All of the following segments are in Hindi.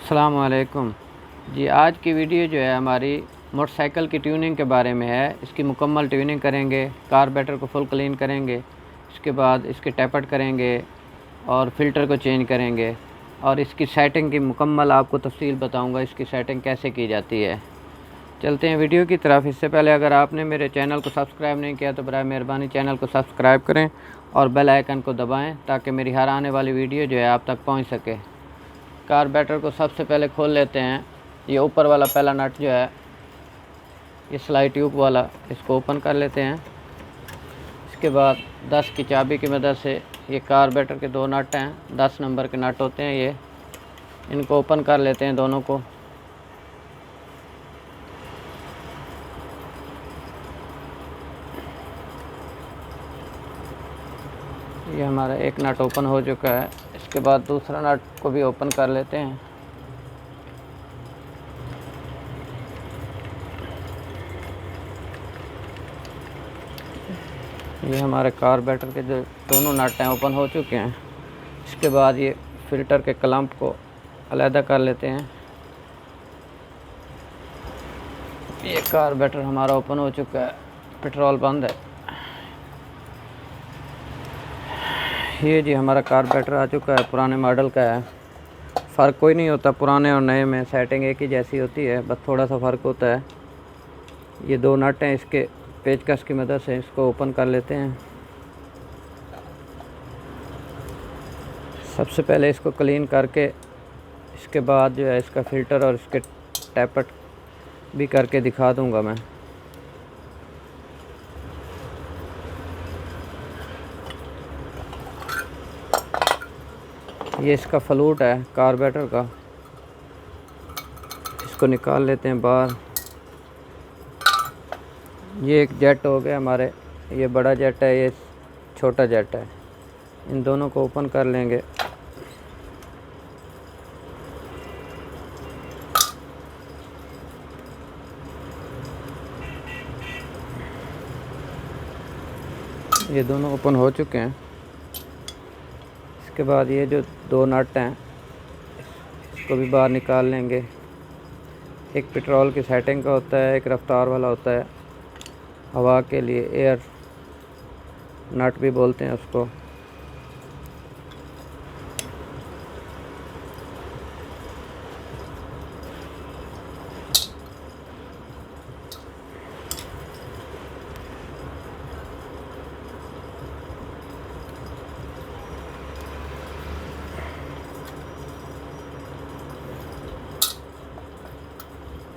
अस्सलाम वालेकुम जी। आज की वीडियो जो है हमारी मोटरसाइकिल की ट्यूनिंग के बारे में है। इसकी मुकम्मल ट्यूनिंग करेंगे, कार्बोरेटर को फुल क्लीन करेंगे, इसके बाद इसके टैपट करेंगे और फ़िल्टर को चेंज करेंगे और इसकी सेटिंग की मुकम्मल आपको तफसील बताऊंगा, इसकी सेटिंग कैसे की जाती है। चलते हैं वीडियो की तरफ। इससे पहले अगर आपने मेरे चैनल को सब्सक्राइब नहीं किया तो बराए मेहरबानी चैनल को सब्सक्राइब करें और बेल आइकन को दबाएं ताकि मेरी हर आने वाली वीडियो जो है आप तक पहुंच सके। कार्बोरेटर को सबसे पहले खोल लेते हैं। ये ऊपर वाला पहला नट जो है ये स्लाइड ट्यूब वाला, इसको ओपन कर लेते हैं। इसके बाद 10 की चाबी की मदद से ये कार्बोरेटर के दो नट हैं, 10 नंबर के नट होते हैं ये, इनको ओपन कर लेते हैं दोनों को। ये हमारा एक नट ओपन हो चुका है। इसके बाद दूसरा नट को भी ओपन कर लेते हैं। ये हमारे कार्बोरेटर के जो दोनों नट हैं ओपन हो चुके हैं। इसके बाद ये फ़िल्टर के क्लैंप को अलहदा कर लेते हैं। ये कार्बोरेटर हमारा ओपन हो चुका है, पेट्रोल बंद है। ये जी हमारा कार्बोरेटर आ चुका है, पुराने मॉडल का है। फ़र्क कोई नहीं होता पुराने और नए में, सेटिंग एक ही जैसी होती है, बस थोड़ा सा फ़र्क होता है। ये दो नट हैं, इसके पेचकस की मदद से इसको ओपन कर लेते हैं। सबसे पहले इसको क्लीन करके इसके बाद जो है इसका फ़िल्टर और इसके टैपट भी करके दिखा दूंगा मैं। ये इसका फ्लूट है कार्बोरेटर का, इसको निकाल लेते हैं बाहर। ये एक जेट हो गया हमारे, ये बड़ा जेट है, ये छोटा जेट है। इन दोनों को ओपन कर लेंगे। ये दोनों ओपन हो चुके हैं। इसके बाद ये जो दो नट हैं इसको भी बाहर निकाल लेंगे। एक पेट्रोल की सेटिंग का होता है, एक रफ्तार वाला होता है, हवा के लिए एयर नट भी बोलते हैं उसको।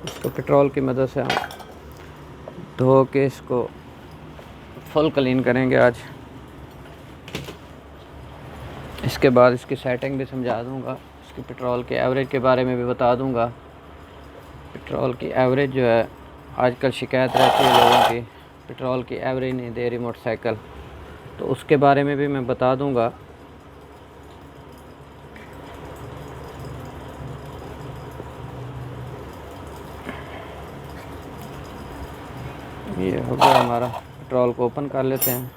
इसको पेट्रोल की मदद से हम धो के इसको फुल क्लीन करेंगे आज। इसके बाद इसकी सेटिंग भी समझा दूंगा, इसकी पेट्रोल के एवरेज के बारे में भी बता दूंगा। पेट्रोल की एवरेज जो है आजकल शिकायत रहती है लोगों की, पेट्रोल की एवरेज नहीं दे रही मोटरसाइकिल, तो उसके बारे में भी मैं बता दूंगा। ये हो गया हमारा, पेट्रोल को ओपन कर लेते हैं।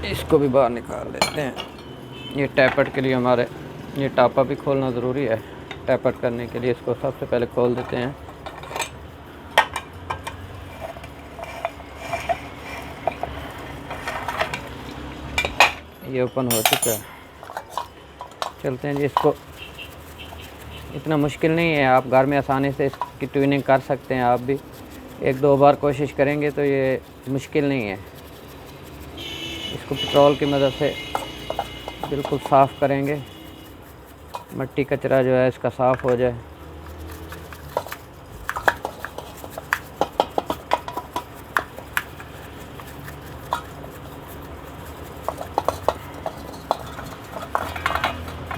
इसको भी बाहर निकाल लेते हैं। ये टैपट के लिए हमारे ये टापा भी खोलना ज़रूरी है। टैपट करने के लिए इसको सबसे पहले खोल देते हैं। ये ओपन हो चुका है। चलते हैं जी, इसको इतना मुश्किल नहीं है, आप घर में आसानी से इसकी ट्यूनिंग कर सकते हैं। आप भी एक दो बार कोशिश करेंगे तो ये मुश्किल नहीं है। इसको पेट्रोल की मदद से बिल्कुल साफ़ करेंगे, मिट्टी कचरा जो है इसका साफ़ हो जाए।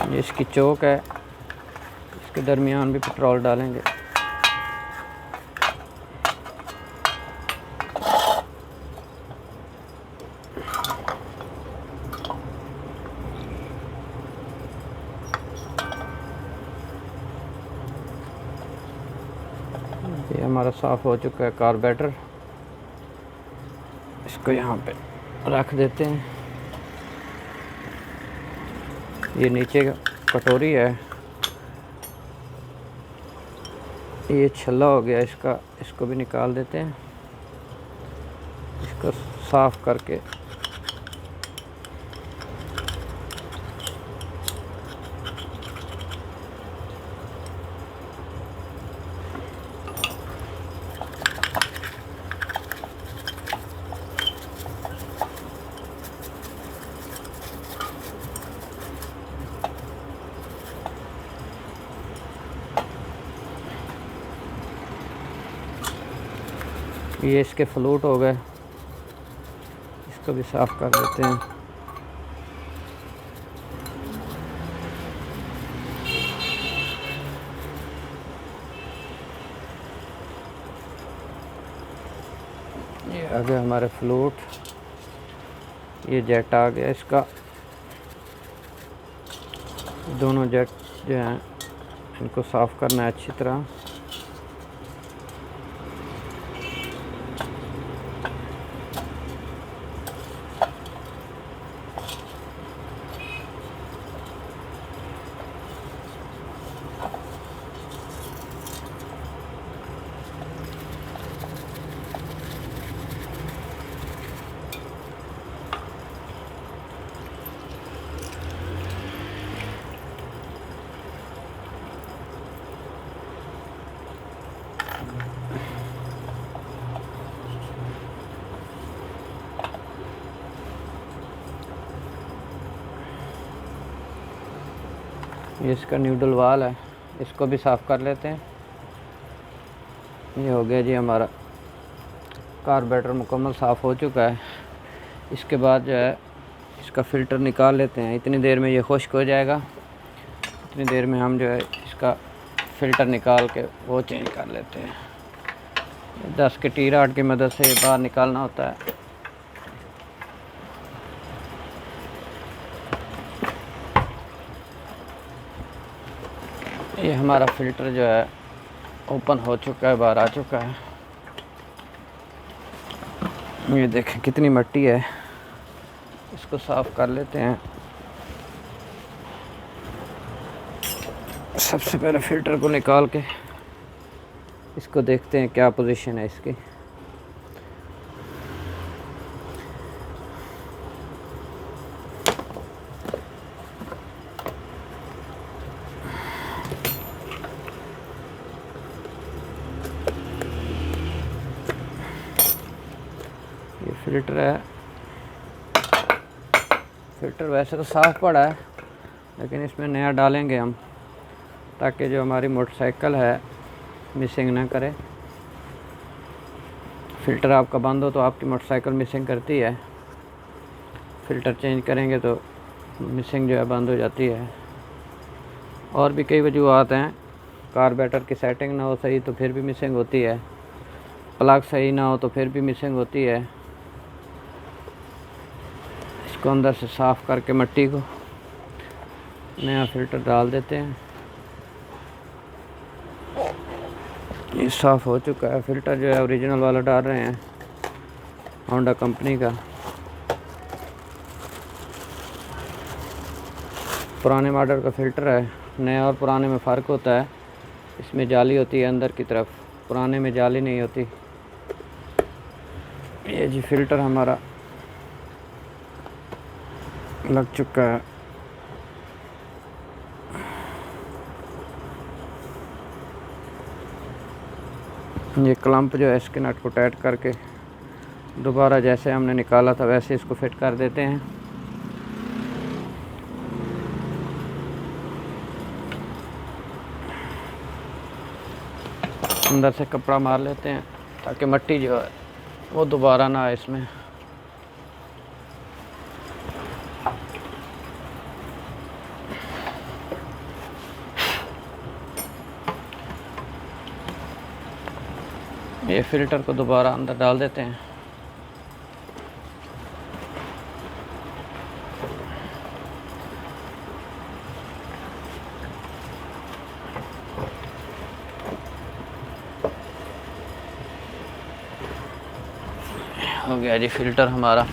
ये इसकी चोक है, इसके दरमियान भी पेट्रोल डालेंगे। ये हमारा साफ़ हो चुका है कार्बोरेटर। इसको यहाँ पे रख देते हैं। ये नीचे का कटोरी है, ये छल्ला हो गया इसका, इसको भी निकाल देते हैं। इसको साफ़ करके ये इसके फ्लूट हो गए, इसको भी साफ़ कर देते हैं। ये आ गया हमारे फ्लूट, ये जेट आ गया इसका। दोनों जेट जो हैं इनको साफ़ करना है अच्छी तरह। ये इसका न्यूडल वाल है, इसको भी साफ़ कर लेते हैं। ये हो गया जी हमारा कार्बोरेटर मुकम्मल साफ़ हो चुका है। इसके बाद जो है इसका फ़िल्टर निकाल लेते हैं। इतनी देर में ये खुश्क हो जाएगा, इतनी देर में हम जो है इसका फ़िल्टर निकाल के वो चेंज कर लेते हैं। 10 के टी रॉड की मदद से बाहर निकालना होता है। ये हमारा फ़िल्टर जो है ओपन हो चुका है, बाहर आ चुका है। ये देखें कितनी मिट्टी है, इसको साफ़ कर लेते हैं। सबसे पहले फ़िल्टर को निकाल के इसको देखते हैं क्या पोजीशन है इसकी। ये फ़िल्टर है, फ़िल्टर वैसे तो साफ़ पड़ा है लेकिन इसमें नया डालेंगे हम, ताकि जो हमारी मोटरसाइकिल है मिसिंग ना करे। फ़िल्टर आपका बंद हो तो आपकी मोटरसाइकिल मिसिंग करती है, फ़िल्टर चेंज करेंगे तो मिसिंग जो है बंद हो जाती है। और भी कई वजूहत हैं, कार्बोरेटर की सेटिंग ना हो सही तो फिर भी मिसिंग होती है, प्लग सही ना हो तो फिर भी मिसिंग होती है। इसको अंदर से साफ़ करके मिट्टी को नया फ़िल्टर डाल देते हैं। ये साफ़ हो चुका है। फ़िल्टर जो है ओरिजिनल वाला डाल रहे हैं, होंडा कंपनी का। पुराने मॉडल का फ़िल्टर है, नए और पुराने में फ़र्क होता है। इसमें जाली होती है अंदर की तरफ, पुराने में जाली नहीं होती। ये जी फ़िल्टर हमारा लग चुका है। ये क्लम्प जो है इसके नट को टाइट करके दोबारा जैसे हमने निकाला था वैसे इसको फिट कर देते हैं। अंदर से कपड़ा मार लेते हैं ताकि मिट्टी जो है वो दोबारा ना आए इसमें। ये फ़िल्टर को दोबारा अंदर डाल देते हैं। हो गया जी फ़िल्टर हमारा।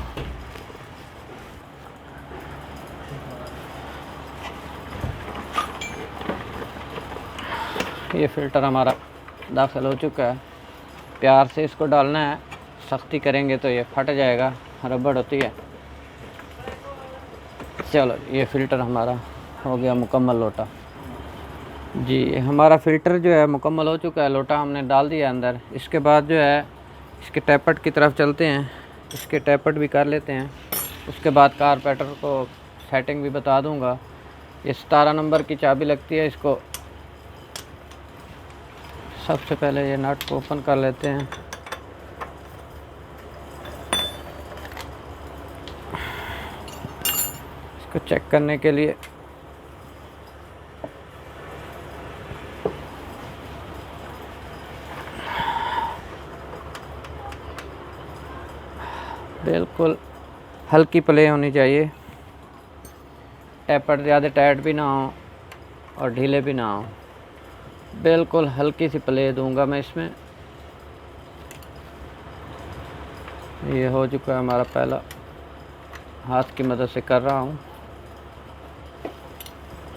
ये फ़िल्टर हमारा दाखिल हो चुका है। प्यार से इसको डालना है, सख्ती करेंगे तो ये फट जाएगा, रबड़ होती है। चलो ये फ़िल्टर हमारा हो गया मुकम्मल लोटा जी। हमारा फ़िल्टर जो है मुकम्मल हो चुका है, लोटा हमने डाल दिया अंदर। इसके बाद जो है इसके टैपट की तरफ चलते हैं, इसके टैपट भी कर लेते हैं। उसके बाद कारपेटर को सेटिंग भी बता दूंगा। ये 17 नंबर की चाबी लगती है। इसको सबसे पहले ये नट को ओपन कर लेते हैं। इसको चेक करने के लिए बिल्कुल हल्की प्ले होनी चाहिए, टैपट ज़्यादा टाइट भी ना हो और ढीले भी ना हो। बिल्कुल हल्की सी प्ले दूंगा मैं इसमें। ये हो चुका है हमारा, पहला हाथ की मदद से कर रहा हूँ।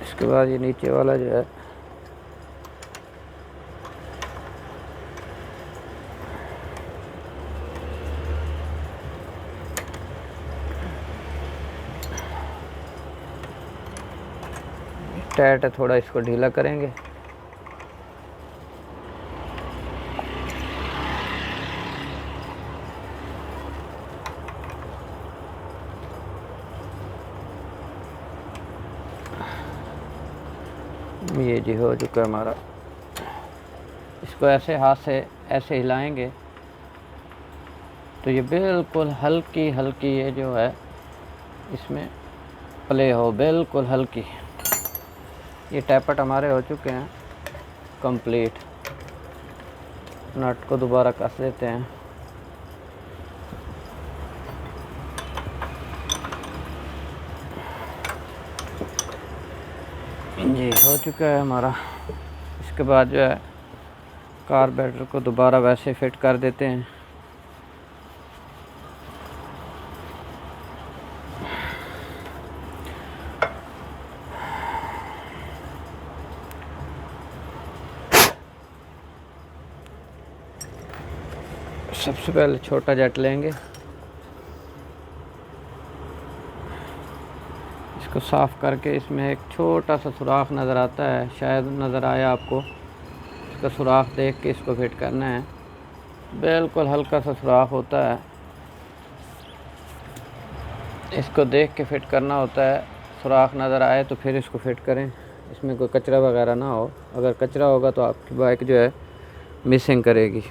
इसके बाद ये नीचे वाला जो है टाइट है, थोड़ा इसको ढीला करेंगे। ये जी हो चुका है हमारा। इसको ऐसे हाथ से ऐसे हिलाएंगे तो ये बिल्कुल हल्की हल्की ये जो है इसमें प्ले हो, बिल्कुल हल्की। ये टैपट हमारे हो चुके हैं कंप्लीट। नट को दोबारा कस देते हैं। ये हो चुका है हमारा। इसके बाद जो है कारबेटर को दोबारा वैसे फिट कर देते हैं। सबसे पहले छोटा जेट लेंगे, इसको साफ़ करके इसमें एक छोटा सा सुराख नज़र आता है, शायद नज़र आया आपको। इसका सुराख देख के इसको फिट करना है। बिल्कुल हल्का सा सुराख होता है, इसको देख के फिट करना होता है। सुराख नज़र आए तो फिर इसको फिट करें, इसमें कोई कचरा वगैरह ना हो। अगर कचरा होगा तो आपकी बाइक जो है मिसिंग करेगी।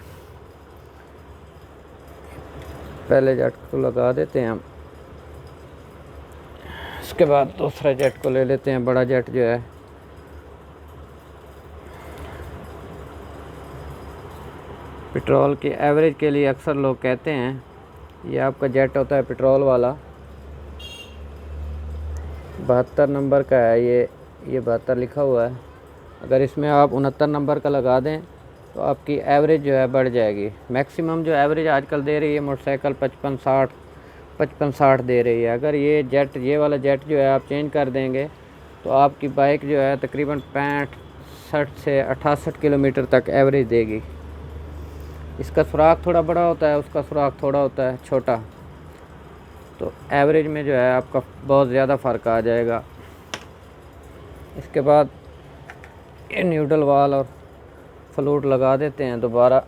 पहले जेट को लगा देते हैं हम, इसके बाद दूसरा जेट को ले लेते हैं। बड़ा जेट जो है पेट्रोल की एवरेज के लिए अक्सर लोग कहते हैं ये आपका जेट होता है पेट्रोल वाला। 72 नंबर का है ये 72 लिखा हुआ है। अगर इसमें आप 69 नंबर का लगा दें तो आपकी एवरेज जो है बढ़ जाएगी। मैक्सिमम जो एवरेज आजकल दे रही है मोटरसाइकिल 55-60 दे रही है। अगर ये वाला जेट जो है आप चेंज कर देंगे तो आपकी बाइक जो है तकरीबन 65 से 68 किलोमीटर तक एवरेज देगी। इसका सुराख थोड़ा बड़ा होता है, उसका सुराख थोड़ा होता है छोटा, तो एवरेज में जो है आपका बहुत ज़्यादा फ़र्क आ जाएगा। इसके बाद ये न्यूट्रल वाल और फ्लूट लगा देते हैं दोबारा।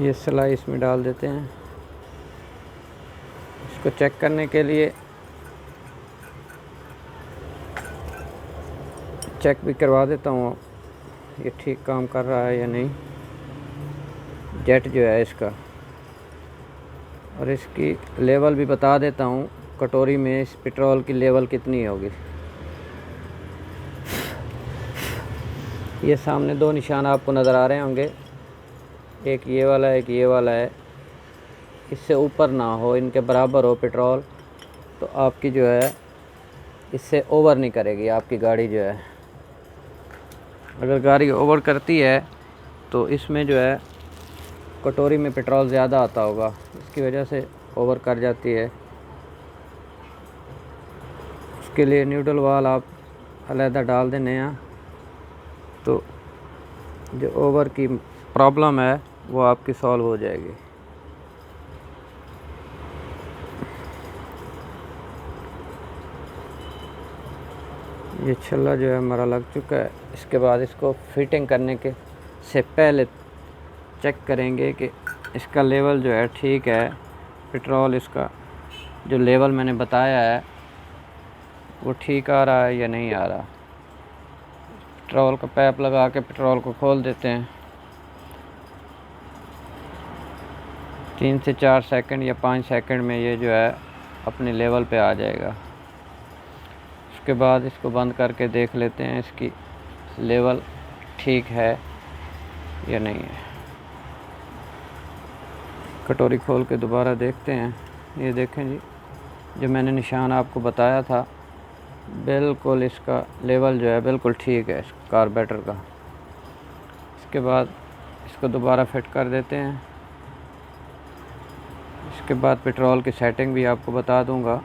ये सिलाई इसमें डाल देते हैं। इसको चेक करने के लिए चेक भी करवा देता हूँ ये ठीक काम कर रहा है या नहीं, जेट जो है इसका। और इसकी लेवल भी बता देता हूँ, कटोरी में इस पेट्रोल की लेवल कितनी होगी। ये सामने 2 निशान आपको नज़र आ रहे होंगे, एक ये वाला है, एक ये वाला है, इससे ऊपर ना हो, इनके बराबर हो पेट्रोल, तो आपकी जो है इससे ओवर नहीं करेगी आपकी गाड़ी जो है। अगर गाड़ी ओवर करती है तो इसमें जो है कटोरी में पेट्रोल ज़्यादा आता होगा, इसकी वजह से ओवर कर जाती है। उसके लिए न्यूट्रल वाल आप अलहदा डाल दें नया, तो जो ओवर की प्रॉब्लम है वो आपकी सॉल्व हो जाएगी। ये छल्ला जो है हमारा लग चुका है। इसके बाद इसको फिटिंग करने के से पहले चेक करेंगे कि इसका लेवल जो है ठीक है, पेट्रोल इसका जो लेवल मैंने बताया है वो ठीक आ रहा है या नहीं आ रहा। पेट्रोल का पैप लगा के पेट्रोल को खोल देते हैं। 3 से 4 सेकंड या 5 सेकंड में ये जो है अपने लेवल पे आ जाएगा। उसके बाद इसको बंद करके देख लेते हैं इसकी लेवल ठीक है या नहीं है। कटोरी खोल के दोबारा देखते हैं। ये देखें जी, जो मैंने निशान आपको बताया था, बिल्कुल इसका लेवल जो है बिल्कुल ठीक है कार्बोरेटर का। इसके बाद इसको दोबारा फिट कर देते हैं। इसके बाद पेट्रोल की सेटिंग भी आपको बता दूंगा।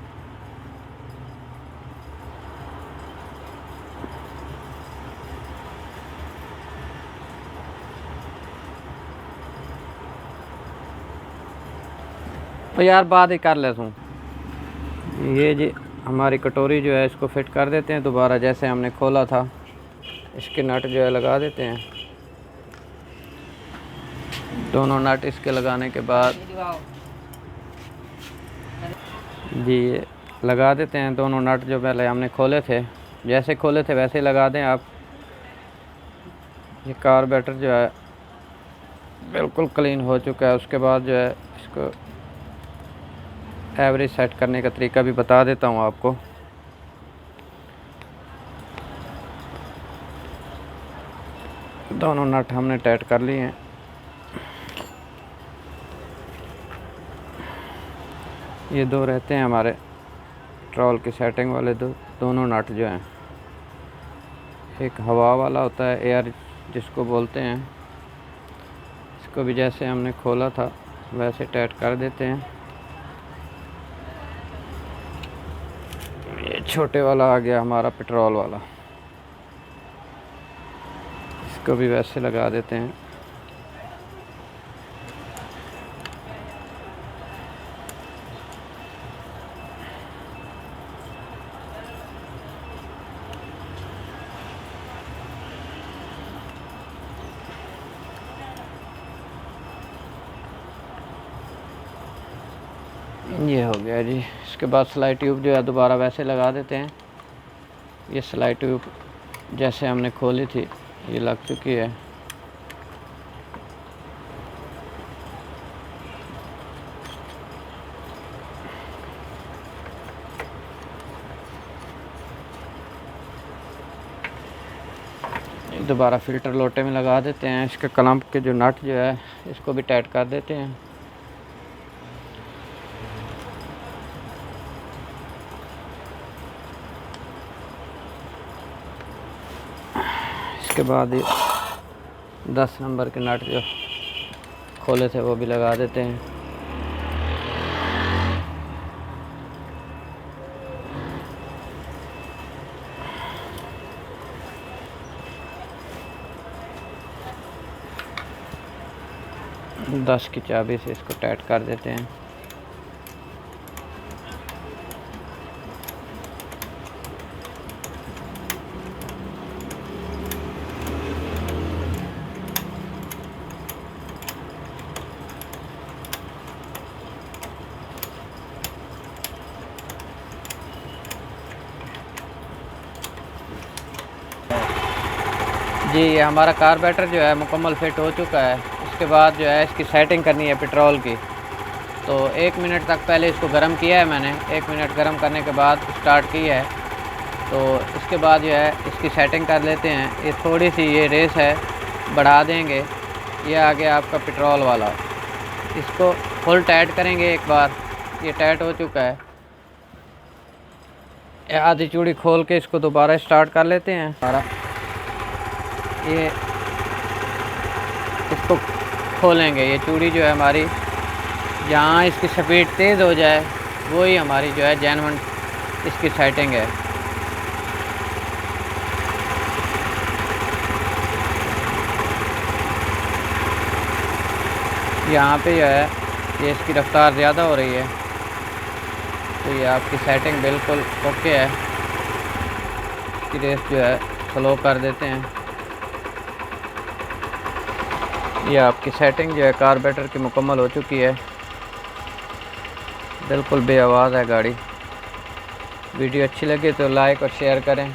तो यार बात ही कर लेता हूँ। ये जी हमारी कटोरी जो है, इसको फिट कर देते हैं दोबारा जैसे हमने खोला था। इसके नट जो है लगा देते हैं, दोनों नट इसके लगाने के बाद जी ये लगा देते हैं दोनों नट जो पहले हमने खोले थे। जैसे खोले थे वैसे ही लगा दें आप। ये कार्बोरेटर जो है बिल्कुल क्लीन हो चुका है। उसके बाद जो है इसको एवरेज सेट करने का तरीका भी बता देता हूँ आपको। दोनों नट हमने टाइट कर लिए हैं। ये दो रहते हैं हमारे पेट्रोल की सेटिंग वाले, दोनों नट जो हैं। एक हवा वाला होता है, एयर जिसको बोलते हैं। इसको भी जैसे हमने खोला था वैसे टाइट कर देते हैं। ये छोटे वाला आ गया हमारा पेट्रोल वाला, इसको भी वैसे लगा देते हैं। ये हो गया जी। इसके बाद स्लाइड ट्यूब जो है दोबारा वैसे लगा देते हैं। ये स्लाइड ट्यूब जैसे हमने खोली थी ये लग चुकी है। दोबारा फ़िल्टर लोटे में लगा देते हैं। इसके क्लैंप के जो नट जो है इसको भी टाइट कर देते हैं। इसके बाद 10 नंबर के नट जो खोले थे वो भी लगा देते हैं। दस की चाबी से इसको टाइट कर देते हैं। जी ये हमारा कार्बोरेटर जो है मुकम्मल फिट हो चुका है। इसके बाद जो है इसकी सेटिंग करनी है पेट्रोल की। तो 1 मिनट तक पहले इसको गर्म किया है मैंने। 1 मिनट गर्म करने के बाद स्टार्ट किया है। तो इसके बाद जो है इसकी सेटिंग कर लेते हैं। ये थोड़ी सी ये रेस है, बढ़ा देंगे ये आ गया आपका पेट्रोल वाला। इसको फुल टाइट करेंगे एक बार, ये टाइट हो चुका है। आधी चूड़ी खोल के इसको दोबारा स्टार्ट कर लेते हैं। हमारा ये इसको खोलेंगे, ये चूड़ी जो है हमारी, जहाँ इसकी स्पीड तेज़ हो जाए वही हमारी जो है जेन्युइन इसकी सेटिंग है। यहाँ पे जो है ये इसकी रफ्तार ज़्यादा हो रही है, तो ये आपकी सेटिंग बिल्कुल ओके है। इसकी रेस जो है स्लो कर देते हैं। ये आपकी सेटिंग जो है कार्बोरेटर की मुकम्मल हो चुकी है, बिल्कुल बेआवाज़ है गाड़ी। वीडियो अच्छी लगे तो लाइक और शेयर करें।